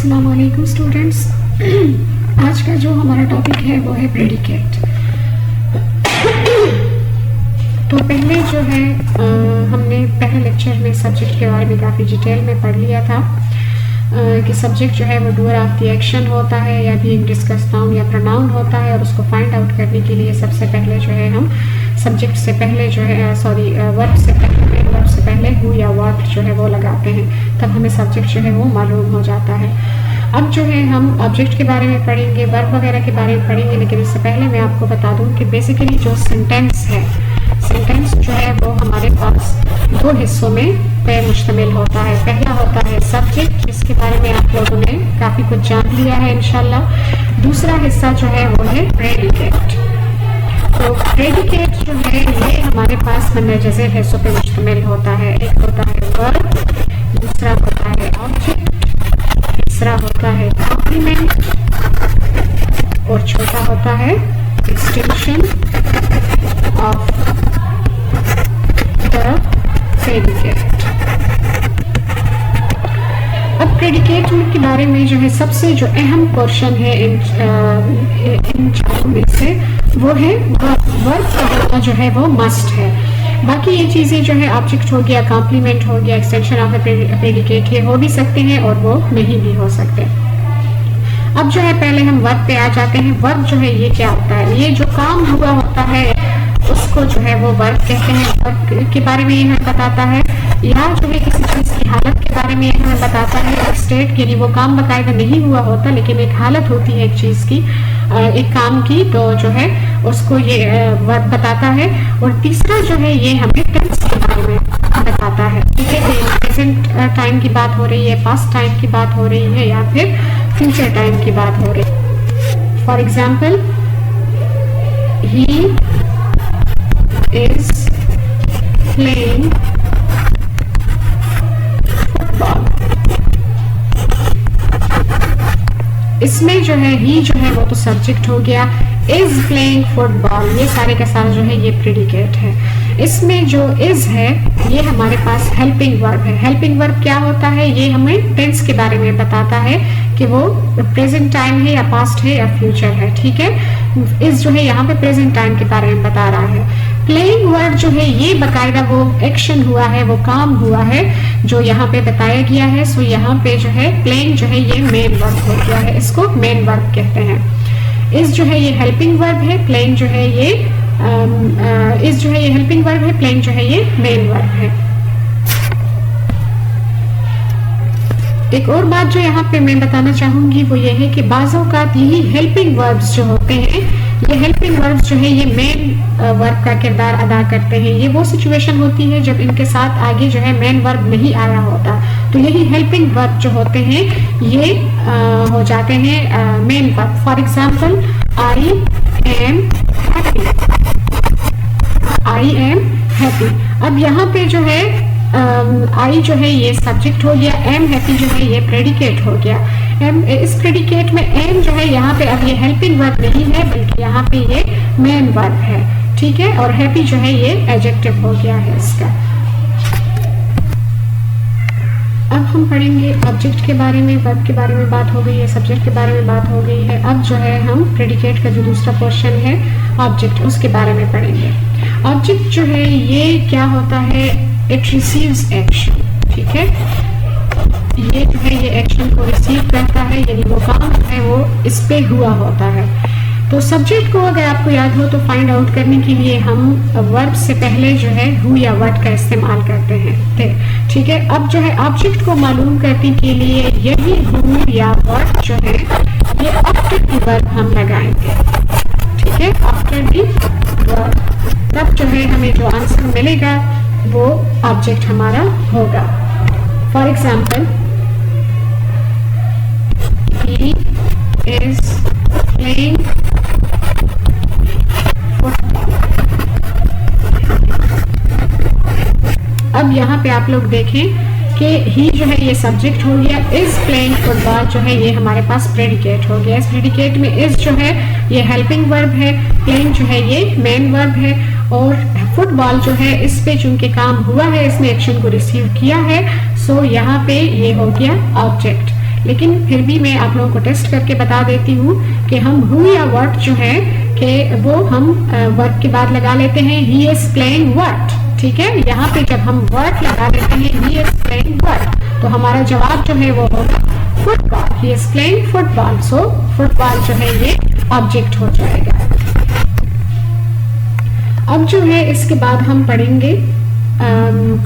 अस्सलाम वालेकुम स्टूडेंट्स। आज का जो हमारा टॉपिक है वो है प्रेडिकेट। तो पहले जो है हमने पहले लेक्चर में सब्जेक्ट के बारे में काफ़ी डिटेल में पढ़ लिया था कि सब्जेक्ट जो है वो डूअर ऑफ द एक्शन होता है या भी एक डिस्कस नाउन या प्रोनाउन होता है, और उसको फाइंड आउट करने के लिए सबसे पहले जो है हम सब्जेक्ट से पहले जो है वर्ब से पहले हु या व्हाट जो है वो लगाते हैं, तब हमें सब्जेक्ट जो है वो मालूम हो जाता है। अब जो है हम ऑब्जेक्ट के बारे में पढ़ेंगे, वर्ब वगैरह के बारे में पढ़ेंगे, लेकिन इससे पहले मैं आपको बता दूं कि बेसिकली जो सेंटेंस है, सेंटेंस जो है वो हमारे पास दो हिस्सों में पे मुश्तमिल होता है। पहला होता है सब्जेक्ट, जिसके बारे में आप लोगों ने काफ़ी कुछ जान लिया है इंशाल्लाह। दूसरा हिस्सा जो है वो है प्रेडिकेट। तो प्रेडिकेट जो है ये हमारे पास मुंजज़र हिस्सों पे मुश्तमिल होता है। एक होता है वर्ब, दूसरा होता है ऑब्जेक्ट, तीसरा होता है कॉम्प्लीमेंट, और चौथा होता है एक्सटेंशन ऑफ द प्रेडिकेट। अब प्रेडिकेट के बारे में जो है सबसे जो अहम पोर्शन है इन चारों में से वो है वर्ब का होना जो है वो मस्ट है। बाकी ये चीज़ें जो है ऑब्जेक्ट हो गया, कॉम्प्लीमेंट हो गया, एक्सटेंशन ऑफ प्रेडिकेट, ये हो भी सकते हैं और वो नहीं भी हो सकते। अब जो है पहले हम वर्ब पे आ जाते हैं। वर्ब जो है ये क्या होता है? ये जो काम हुआ होता है उसको जो है वो वर्ब कहते हैं। वर्ब के बारे में ये हमें बताता है, या जो है किसी चीज़ की हालत के बारे में हमें बताता है। स्टेट यानी वो काम बाकायदा नहीं हुआ होता, लेकिन एक हालत होती है एक चीज़ की, एक काम की, तो जो है उसको ये वर्ब बताता है। और तीसरा जो है ये हमें टेंस के बारे में बताता है। ठीक है, प्रेजेंट टाइम की बात हो रही है, पास्ट टाइम की बात हो रही है, या फिर फ्यूचर टाइम की बात हो रही है। For example, he is playing football। इसमें जो है ही जो है वो तो सब्जेक्ट हो गया। is playing football ये सारे का सारा जो है ये प्रेडिकेट है। इसमें जो is है ये हमारे पास हेल्पिंग वर्ब है। हेल्पिंग वर्ब क्या होता है? ये हमें टेंस के बारे में बताता है कि वो प्रेजेंट टाइम है या पास्ट है या फ्यूचर है। ठीक है, इस जो है यहाँ पे प्रेजेंट टाइम के बारे में बता रहा है। प्लेइंग वर्ब जो है ये बकायदा वो एक्शन हुआ है, वो काम हुआ है जो यहाँ पे बताया गया है। सो यहाँ पे जो है प्लेइंग जो है ये मेन वर्ब हो गया है, इसको मेन वर्ब कहते हैं। इस जो है ये हेल्पिंग वर्ब है, प्लेइंग जो है ये इस जो है ये हेल्पिंग वर्ब है, प्लेइंग जो है ये मेन वर्ब है। एक और बात जो यहाँ पे मैं बताना चाहूंगी वो ये है कि बाज़ औक़ात यही हेल्पिंग वर्ब्स जो होते हैं, ये हेल्पिंग वर्ब्स जो है ये मेन वर्ब का किरदार अदा करते हैं। ये वो सिचुएशन होती है जब इनके साथ आगे जो है मेन वर्ब नहीं आया होता, तो यही हेल्पिंग वर्ब जो होते हैं ये हो जाते हैं main verb. For example, I am happy, I am happy. अब यहाँ पे जो है आई जो है ये सब्जेक्ट हो गया, एम हैप्पी जो है ये प्रेडिकेट हो गया। एम इस प्रेडिकेट में एम जो है यहाँ पे अब ये हेल्पिंग वर्ब नहीं है, बल्कि यहाँ पे ये मेन वर्ब है। ठीक है, और हैप्पी जो है ये एडजेक्टिव हो गया है इसका। अब हम पढ़ेंगे ऑब्जेक्ट के बारे में। वर्ब के बारे में बात हो गई है, सब्जेक्ट के बारे में बात हो गई है। अब जो है हम प्रेडिकेट का जो दूसरा पोर्शन है ऑब्जेक्ट, उसके बारे में पढ़ेंगे। ऑब्जेक्ट जो है ये क्या होता है? It receives action. ठीक है, ये जो है ये एक्शन को रिसीव करता है, यानी वो काम है वो इस पे हुआ होता है। तो सब्जेक्ट को अगर आपको याद हो तो फाइंड आउट करने के लिए हम वर्ब से पहले जो है हु या व्हाट का इस्तेमाल करते हैं। ठीक है, अब जो है ऑब्जेक्ट को मालूम करने के लिए यही हु या व्हाट जो है ये आफ्टर द वर्ब हम लगाएंगे। ठीक है, आफ्टर द वर्ब, तब जो है हमें जो आंसर मिलेगा वो ऑब्जेक्ट हमारा होगा। For example, he is playing football। अब यहाँ पे आप लोग देखें कि ही जो है ये सब्जेक्ट हो गया, इज प्लेइंग फुटबॉल जो है ये हमारे पास प्रेडिकेट हो गया। इस प्रेडिकेट में इज जो है ये हेल्पिंग वर्ब है, प्लेइंग जो है ये मेन वर्ब है, और फुटबॉल जो है इस पे चूंकि काम हुआ है, इसने एक्शन को रिसीव किया है, सो यहाँ पे ये हो गया ऑब्जेक्ट। लेकिन फिर भी मैं आप लोगों को टेस्ट करके बता देती हूँ कि हम हु या व्हाट जो है कि वो हम वर्ब के बाद लगा लेते हैं ही इज प्लेइंग व्हाट। ठीक है, यहाँ पे जब हम व्हाट लगा लेते हैं ही इज प्लेइंग व्हाट, तो हमारा जवाब जो है वो होगा football. He is playing football, so football जो है ये ऑब्जेक्ट हो जाएगा। अब जो है इसके बाद हम पढ़ेंगे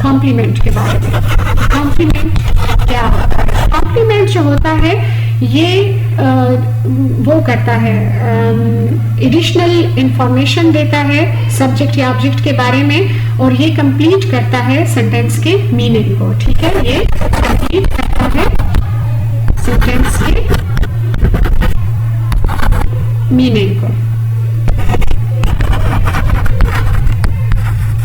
कॉम्प्लीमेंट के बारे में। कॉम्प्लीमेंट क्या होता है? कॉम्प्लीमेंट जो होता है ये वो करता है, एडिशनल इंफॉर्मेशन देता है सब्जेक्ट या ऑब्जेक्ट के बारे में, और ये कंप्लीट करता है सेंटेंस के मीनिंग को। ठीक है, ये कंप्लीट करता है सेंटेंस के मीनिंग को,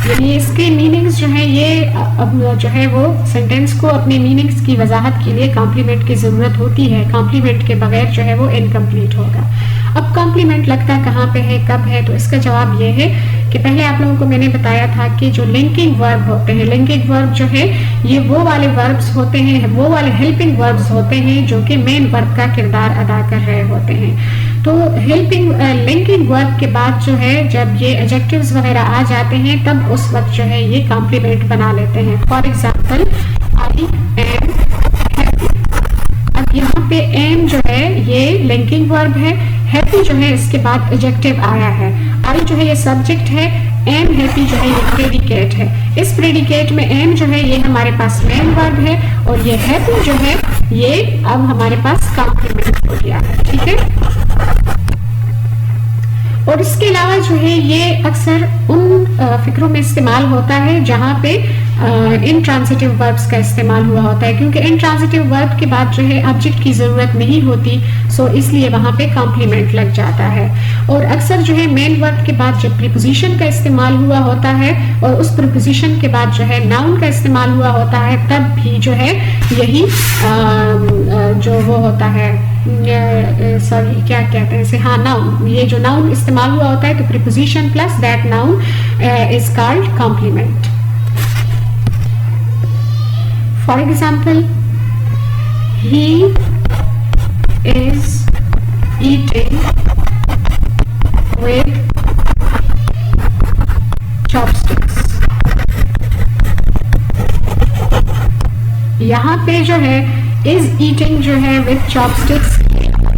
यानी इसके मीनिंग्स जो है ये अब जो है वो सेंटेंस को अपने मीनिंग्स की वजाहत के लिए कॉम्प्लीमेंट की जरूरत होती है। कॉम्प्लीमेंट के बगैर जो है वो इनकम्प्लीट होगा। अब कॉम्प्लीमेंट लगता कहाँ पे है, कब है? तो इसका जवाब ये है कि पहले आप लोगों को मैंने बताया था कि जो लिंकिंग वर्ब होते हैं, लिंकिंग वर्ब जो है ये वो वाले वर्ब्स होते हैं, वो वाले हेल्पिंग वर्ब्स होते हैं जो कि मेन वर्ब का किरदार अदा कर रहे होते हैं। तो हेल्पिंग लिंकिंग वर्ब के बाद जो है जब ये एडजेक्टिव्स वगैरह आ जाते हैं तब उस वक्त जो है ये कॉम्प्लीमेंट बना लेते हैं। For example I am happy. अब यहाँ पे एम जो है ये लिंकिंग वर्ब है, हैप्पी जो है इसके बाद एडजेक्टिव आया है। आई जो है ये सब्जेक्ट है, एम हैप्पी जो है ये प्रेडिकेट है। इस प्रेडिकेट में एम जो है ये हमारे पास मेन वर्ब है और ये हैप्पी जो है ये अब हमारे पास कॉम्प्लीमेंट हो गया है। ठीक है, और इसके अलावा जो है ये अक्सर उन फिक्रों में इस्तेमाल होता है जहाँ पे इंट्रांसिटिव वर्ब्स का इस्तेमाल हुआ होता है, क्योंकि इंट्रांसिटिव वर्ब के बाद जो है ऑब्जेक्ट की जरूरत नहीं होती, सो इसलिए वहाँ पे कॉम्प्लीमेंट लग जाता है। और अक्सर जो है मेन वर्ब के बाद जब प्रीपोजिशन का इस्तेमाल हुआ होता है और उस प्रीपोजिशन के बाद जो है नाउन का इस्तेमाल हुआ होता है, तब भी जो है यही जो वो होता है, सॉरी क्या कहते हैं इसे, हाँ नाउन, ये जो नाउन इस्तेमाल हुआ होता है तो preposition plus that noun is called complement. For example he is eating with chopsticks। यहाँ पे जो है is eating जो है with chopsticks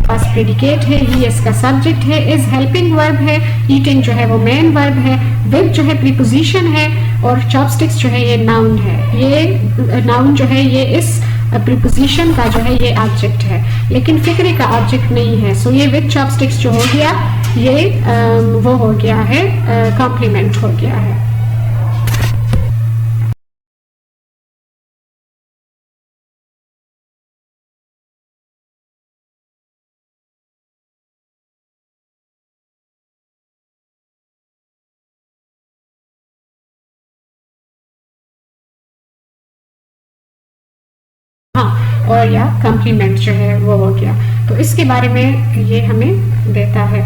पास प्रेडिकेट है, ही इसका सब्जेक्ट है, इज हेल्पिंग वर्ब है, ईटिंग जो है वो मेन वर्ब है, विद जो है प्रीपोजिशन है और चॉपस्टिक्स जो है ये नाउन है। ये नाउन जो है ये इस प्रीपोजिशन का जो है ये ऑब्जेक्ट है, लेकिन फिक्रे का ऑब्जेक्ट नहीं है। सो ये विद चॉपस्टिक्स जो हो गया ये वो हो गया है, कॉम्प्लीमेंट हो गया है। और या कॉम्प्लीमेंट जो है वो हो गया, तो इसके बारे में ये हमें देता है।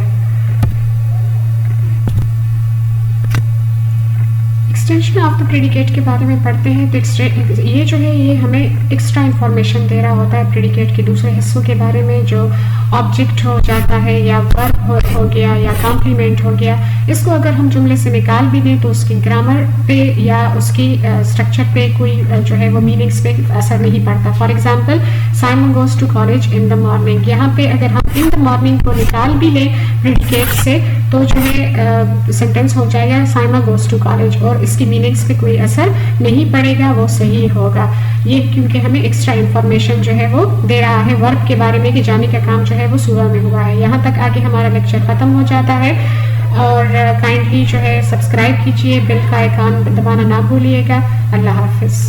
एक्सटेंशन ऑफ द प्रेडिकेट के बारे में पढ़ते हैं तो ये जो है ये हमें एक्स्ट्रा इंफॉर्मेशन दे रहा होता है प्रेडिकेट के दूसरे हिस्सों के बारे में, जो ऑब्जेक्ट हो जाता है या वर्ब हो गया या कॉम्प्लीमेंट हो गया। इसको अगर हम जुमले से निकाल भी दें तो उसकी ग्रामर पे या उसकी स्ट्रक्चर पे कोई जो है वो मीनिंग्स पे असर नहीं पड़ता। For example Simon goes to college in the morning, यहाँ पे अगर हम इन द मॉर्निंग को निकाल भी लें प्रेडिकेट से तो जो है सेंटेंस हो जाएगा साइमन गोज टू कॉलेज और इसकी मीनिंग्स पे कोई असर नहीं पड़ेगा, वो सही होगा। ये क्योंकि हमें एक्स्ट्रा इंफॉर्मेशन जो है वो दे रहा है वर्ब के बारे में कि जाने का काम जो है वो सुबह में हुआ है। यहाँ तक आगे हमारा लेक्चर खत्म हो जाता है और काइंडली जो है सब्सक्राइब कीजिए, बेल का आइकॉन दबाना ना भूलिएगा। अल्लाह हाफिज।